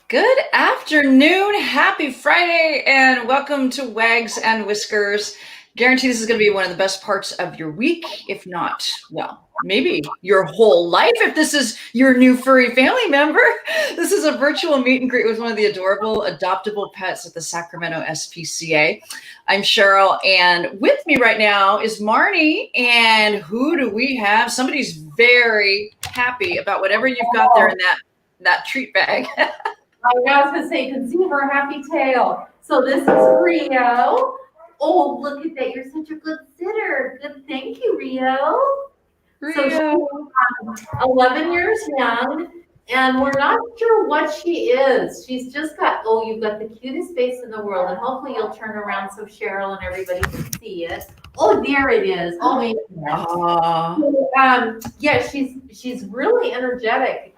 Good afternoon, happy Friday, and welcome to Wags and Whiskers. Guarantee this is going to be one of the best parts of your week, if not, well, maybe your whole life if this is your new furry family member. This is a virtual meet and greet with one of the adorable adoptable pets at the Sacramento SPCA. I'm Cheryl, and with me right now is Marnie, and who do we have? Somebody's very happy about whatever you've got there in that treat bag. I was going to say, you can see her happy tail. So this is Rio. Oh, look at that. You're such a good sitter. Good. Thank you, Rio. So she's 11 years young, and we're not sure what she is. She's just got, you've got the cutest face in the world, and hopefully you'll turn around so Cheryl and everybody can see it. Oh, there it is. Oh, yeah, she's really energetic,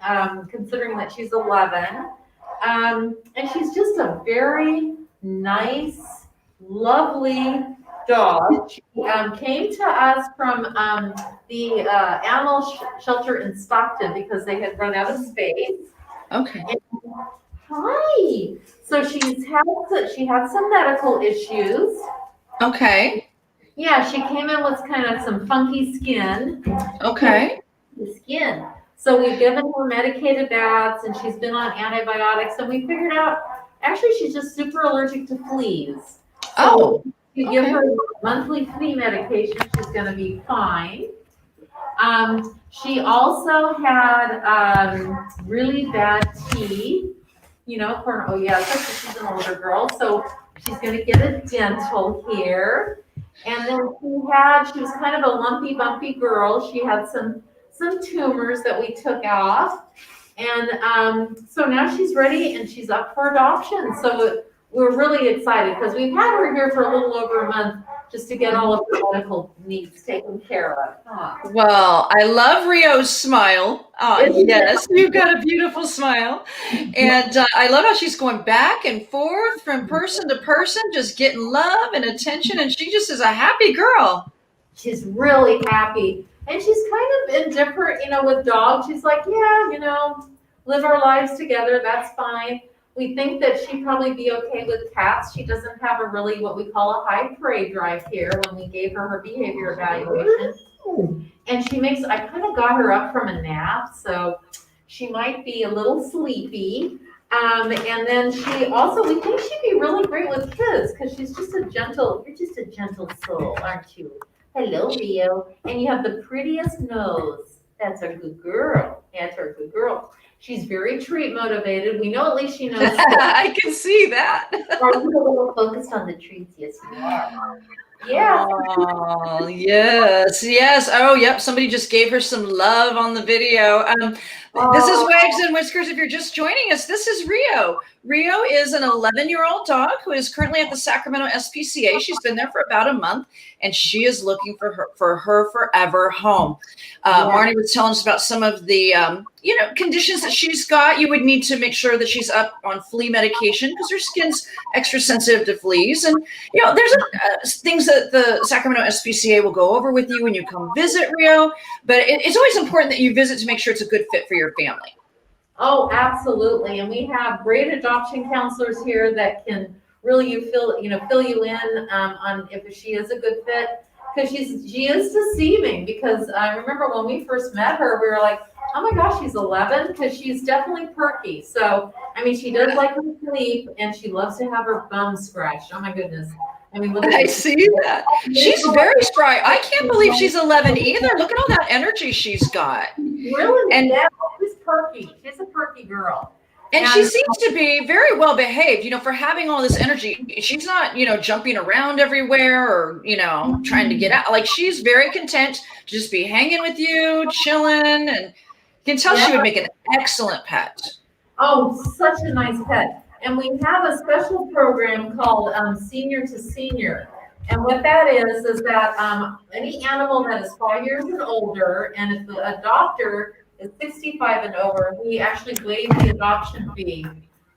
considering that she's 11. And she's just a very nice, lovely dog. She came to us from the animal shelter in Stockton because they had run out of space. Okay. And, hi. So she had some medical issues. Okay. Yeah, she came in with kind of some funky skin. Okay. The skin. So we've given her medicated baths, and she's been on antibiotics, and we figured out actually she's just super allergic to fleas. So you give her monthly flea medication, she's going to be fine. She also had really bad teeth, especially she's an older girl, so she's going to get a dental here. And then she was kind of a lumpy, bumpy girl. She had some tumors that we took off. And so now she's ready and she's up for adoption. So we're really excited because we've had her here for a little over a month just to get all of her medical needs taken care of. Well, I love Rio's smile. Yes, you've got a beautiful smile. And I love how she's going back and forth from person to person, just getting love and attention. And she just is a happy girl. She's really happy. And she's kind of indifferent, with dogs. She's like, yeah, live our lives together. That's fine. We think that she'd probably be okay with cats. She doesn't have a really what we call a high prey drive here when we gave her behavior evaluation. And I kind of got her up from a nap, so she might be a little sleepy. And then we think she'd be really great with kids because you're just a gentle soul, aren't you? Hello, Rio. And you have the prettiest nose. That's a good girl. She's very treat motivated. We know at least she knows. I can see that. Are you a little focused on the treats? Yes, you are. Yeah. Oh, yes. Oh, yep. Somebody just gave her some love on the video. This is Wags and Whiskers. If you're just joining us, this is Rio. Rio is an 11-year-old dog who is currently at the Sacramento SPCA. She's been there for about a month, and she is looking for her forever home. Marnie was telling us about some of the conditions that she's got. You would need to make sure that she's up on flea medication because her skin's extra sensitive to fleas. And there's things that the Sacramento SPCA will go over with you when you come visit Rio. But it's always important that you visit to make sure it's a good fit for your family. Oh, absolutely. And we have great adoption counselors here that can really fill you in on if she is a good fit. Because she is deceiving. Because I remember when we first met her, we were like, oh my gosh, she's 11, because she's definitely perky. So, she does like to sleep, and she loves to have her bum scratched. Oh my goodness. I see that. She's very spry. I can't believe she's 11 either. Look at all that energy she's got. Really? And she's perky. She's a perky girl. And she seems to be very well behaved, for having all this energy. She's not, jumping around everywhere or, trying to get out. Like, she's very content to just be hanging with you, chilling. And you can tell she would make an excellent pet. Oh, such a nice pet. And we have a special program called Senior to Senior. And what that is that any animal that is 5 years and older, and if the adopter is 65 and over, we actually waive the adoption fee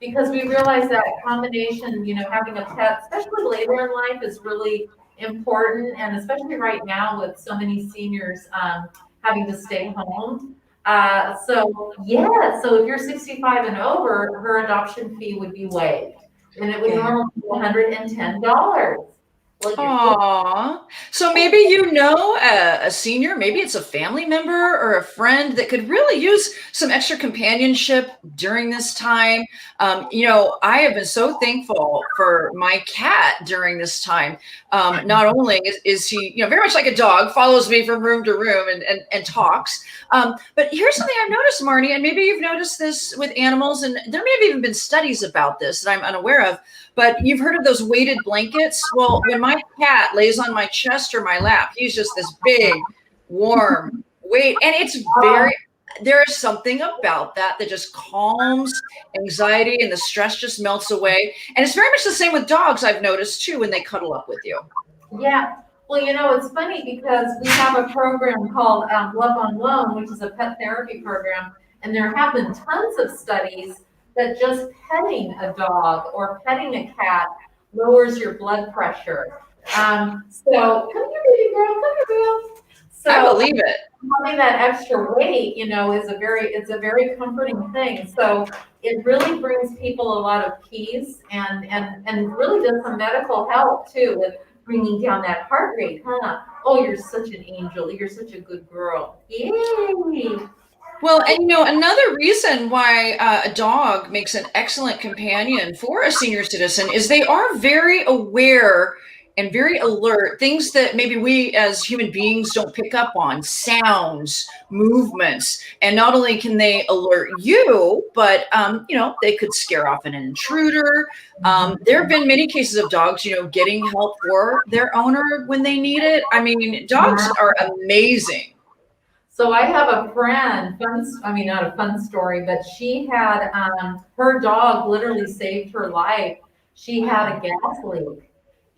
because we realize that combination, having a pet, especially later in life, is really important. And especially right now with so many seniors having to stay home. So yeah, so if you're 65 and over, her adoption fee would be waived, and it would Yeah. normally be $110. Well, you're Aw. So maybe you know a senior, maybe it's a family member or a friend that could really use some extra companionship during this time. I have been so thankful for my cat during this time. Not only is he, very much like a dog, follows me from room to room and talks. But here's something I've noticed, Marnie, and maybe you've noticed this with animals, and there may have even been studies about this that I'm unaware of. But you've heard of those weighted blankets? Well, when my cat lays on my chest or my lap, he's just this big, warm weight. And there is something about that that just calms anxiety and the stress just melts away. And it's very much the same with dogs, I've noticed too, when they cuddle up with you. Yeah. Well, it's funny because we have a program called Love on Loan, which is a pet therapy program, and there have been tons of studies that just petting a dog or petting a cat lowers your blood pressure. So come here, baby girl, come here, girl. I So believe it. having that extra weight, it's a very comforting thing. So it really brings people a lot of peace and really does some medical help too with bringing down that heart rate, huh? Oh, you're such an angel. You're such a good girl. Yay. Well, and another reason why a dog makes an excellent companion for a senior citizen is they are very aware and very alert, things that maybe we as human beings don't pick up on, sounds, movements. And not only can they alert you, but, they could scare off an intruder. There have been many cases of dogs, getting help for their owner when they need it. I mean, dogs are amazing. So I have a friend, not a fun story, but she had her dog literally saved her life. She had a gas leak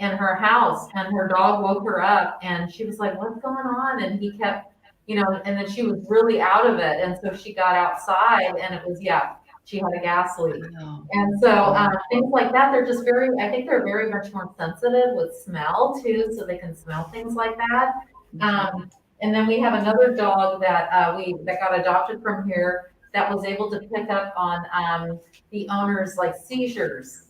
in her house and her dog woke her up and she was like, "What's going on?" And he kept, and then she was really out of it. And so she got outside and it was, yeah, she had a gas leak. Oh. And so things like that, I think they're very much more sensitive with smell too, so they can smell things like that. Um, and then we have another dog that got adopted from here that was able to pick up on the owner's like seizures,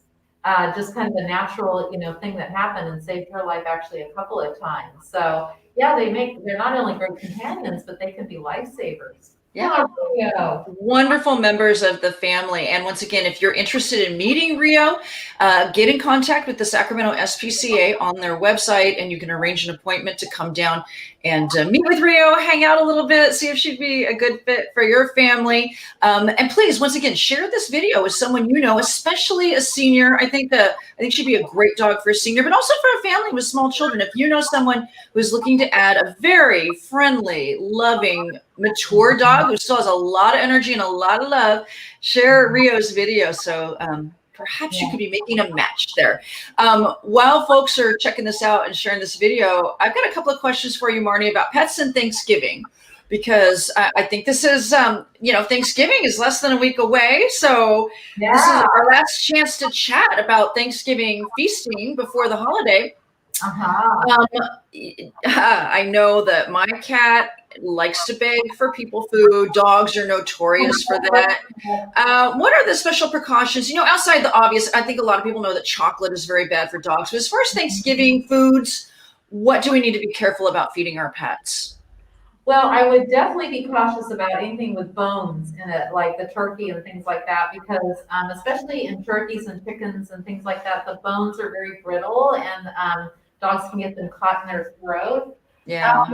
just kind of a natural thing that happened and saved her life actually a couple of times. So yeah, they're not only great companions, but they can be lifesavers. Yeah. Yeah. Wonderful members of the family. And once again, if you're interested in meeting Rio, get in contact with the Sacramento SPCA on their website, and you can arrange an appointment to come down and meet with Rio, hang out a little bit, see if she'd be a good fit for your family. And please, once again, share this video with someone you know, especially a senior. I think she'd be a great dog for a senior, but also for a family with small children. If you know someone who's looking to add a very friendly, loving, mature dog who still has a lot of energy and a lot of love, share Rio's video. So perhaps you could be making a match there. While folks are checking this out and sharing this video, I've got a couple of questions for you, Marnie, about pets and Thanksgiving, because I think this is, Thanksgiving is less than a week away. So this is our last chance to chat about Thanksgiving feasting before the holiday. I know that my cat likes to beg for people food. Dogs are notorious for that. What are the special precautions? Outside the obvious, I think a lot of people know that chocolate is very bad for dogs. But as far as Thanksgiving foods, what do we need to be careful about feeding our pets? Well, I would definitely be cautious about anything with bones in it, like the turkey and things like that, because especially in turkeys and chickens and things like that, the bones are very brittle and dogs can get them caught in their throat. Yeah.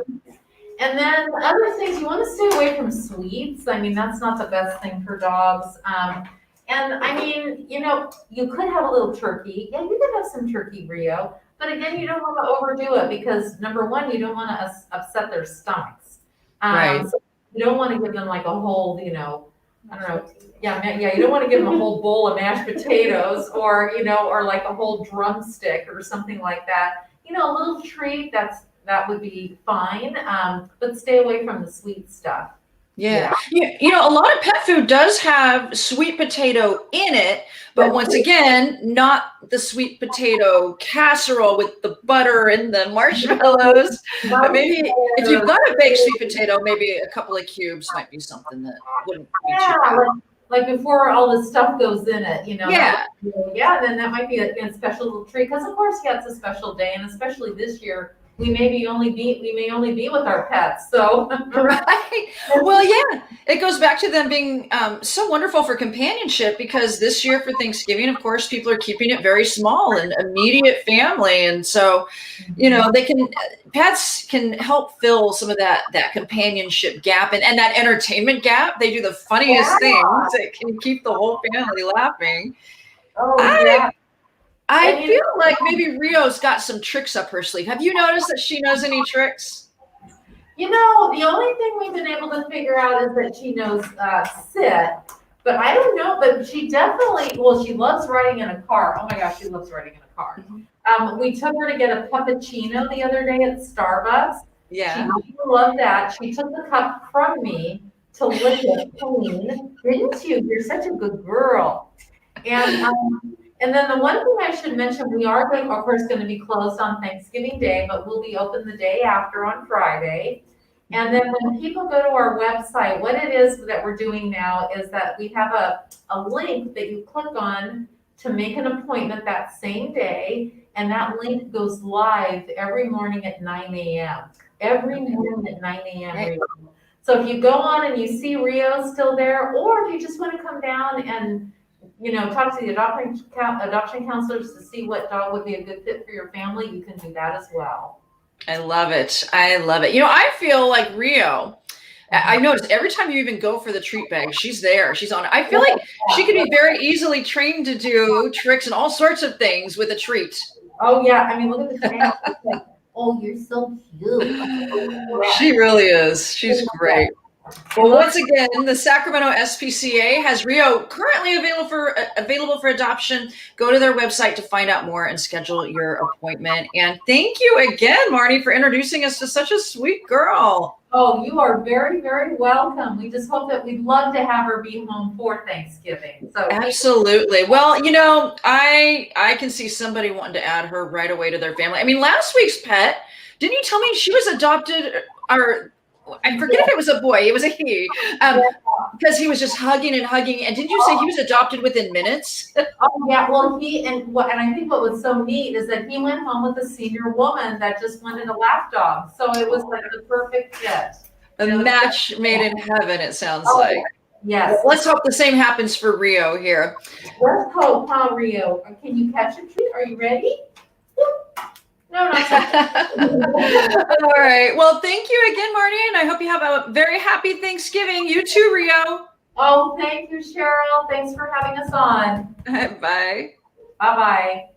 And then other things, you want to stay away from sweets. I mean, that's not the best thing for dogs. And I mean, you could have a little turkey. Yeah, you could have some turkey, Rio. But again, you don't want to overdo it because number one, you don't want to upset their stomachs. Right. So you don't want to give them like a whole, I don't know. Yeah, you don't want to give them a whole bowl of mashed potatoes or like a whole drumstick or something like that. A little treat that would be fine, but stay away from the sweet stuff. Yeah. You know, a lot of pet food does have sweet potato in it, but once again, not the sweet potato casserole with the butter and the marshmallows. Maybe if you've got a baked sweet potato, maybe a couple of cubes might be something that wouldn't be too bad. Like before all the stuff goes in it, you know. Yeah. Then that might be a special little treat, because of course, it's a special day, and especially this year, we may only be with our pets, so. Right. Well, yeah, it goes back to them being so wonderful for companionship, because this year for Thanksgiving, of course, people are keeping it very small and immediate family. And so, you know, pets can help fill some of that companionship gap and that entertainment gap. They do the funniest things that can keep the whole family laughing. I feel like maybe Rio's got some tricks up her sleeve. Have you noticed that she knows any tricks? You know, the only thing we've been able to figure out is that she knows sit, but I don't know, but she definitely, she loves riding in a car. Oh my gosh, she loves riding in a car. We took her to get a puppuccino the other day at Starbucks. Yeah. She loved that. She took the cup from me to lick it clean. Didn't you? You're such a good girl. And then the one thing I should mention, we are going, of course, going to be closed on Thanksgiving Day, but we'll be open the day after on Friday. And then when people go to our website, what it is that we're doing now is that we have a link that you click on to make an appointment that same day. And that link goes live every morning at 9 a.m. Every morning at 9 a.m. Right. So if you go on and you see Rio still there, or if you just want to come down and talk to the adoption counselors to see what dog would be a good fit for your family, you can do that as well. I love it. I love it. You know, I feel like Rio, I noticed every time you even go for the treat bag, she's there. She's on. I feel like she could be very easily trained to do tricks and all sorts of things with a treat. Oh, yeah. I mean, look at the tail. Like, oh, you're so cute. She really is. She's great. Well, once again, the Sacramento SPCA has Rio currently available for adoption. Go to their website to find out more and schedule your appointment. And thank you again, Marnie, for introducing us to such a sweet girl. Oh, you are very, very welcome. We just hope that we'd love to have her be home for Thanksgiving. So absolutely. Well, you know, I can see somebody wanting to add her right away to their family. I mean, last week's pet, didn't you tell me she was adopted, or I forget if it was a boy, it was a he, because he was just hugging and hugging. And didn't you say he was adopted within minutes? Oh yeah, well and I think what was so neat is that he went home with a senior woman that just wanted a lap dog. So it was like the perfect fit. A match made in heaven, it sounds like. Yes. Well, let's hope the same happens for Rio here. Let's hope, huh, Rio? Can you catch a treat? Are you ready? No, not All right. Well, thank you again, Marnie, and I hope you have a very happy Thanksgiving. You too, Rio. Oh, thank you, Cheryl. Thanks for having us on. Bye. Bye-bye.